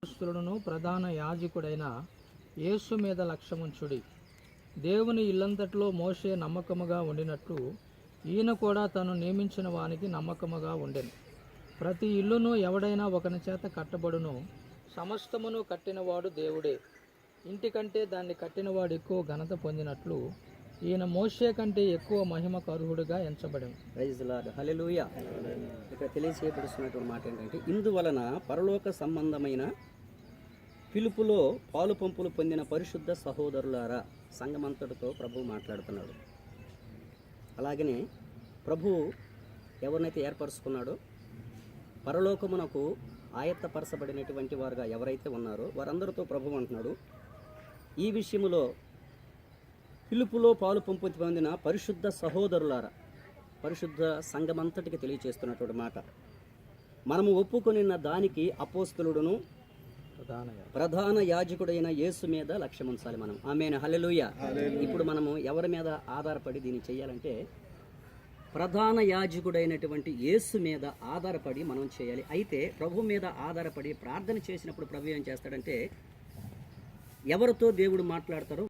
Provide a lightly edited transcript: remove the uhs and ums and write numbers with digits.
అపోస్తలుడును ప్రధాన యాజకుడైన యేసు మీద లక్ష్యముంచుడి. దేవుని ఇల్లంతట్లో మోషే నమ్మకముగా ఉండినట్లు ఈయన కూడా తను నియమించిన వానికి నమ్మకముగా ఉండెను. ప్రతి ఇల్లును ఎవడైనా ఒకని చేత కట్టబడును, సమస్తమును కట్టినవాడు దేవుడే. ఇంటికంటే దాన్ని కట్టినవాడు ఎక్కువ ఘనత పొందినట్లు ఈయన మోషే కంటే ఎక్కువ మహిమకు అర్హుడుగా ఎంచబడెను. ప్రైజ్ లార్డ్, హల్లెలూయా. ఇక్కడ తెలియజేయబడుతున్నటువంటి మాట ఏంటంటే, ఇందువలన పరలోక సంబంధమైన పిలుపులో పాలు పంపులు పొందిన పరిశుద్ధ సహోదరులారా, సంఘమంతటితో ప్రభు మాట్లాడుతున్నాడు. అలాగనే ప్రభు ఎవరినైతే ఏర్పరచుకున్నాడో, పరలోకమునకు ఆయత్తపరచబడినటువంటి వారుగా ఎవరైతే ఉన్నారో వారందరితో ప్రభు అంటున్నాడు, ఈ విషయములో పిలుపులో పాలు పంపు పొందిన పరిశుద్ధ సహోదరులారా, పరిశుద్ధ సంఘమంతటికి తెలియచేస్తున్నటువంటి మాట. మనము ఒప్పుకొనిన దానికి అపోస్తలుడును ప్రధాన యాజకుడైన యేసు మీద లక్ష్యం ఉంచాలి మనం. ఆమేన్, హల్లెలూయా. ఇప్పుడు మనము ఎవరి మీద ఆధారపడి దీన్ని చేయాలంటే, ప్రధాన యాజకుడైనటువంటి యేసు మీద ఆధారపడి మనం చేయాలి. అయితే ప్రభు మీద ఆధారపడి ప్రార్థన చేసినప్పుడు ప్రభు ఏం చేస్తాడంటే, ఎవరితో దేవుడు మాట్లాడతారో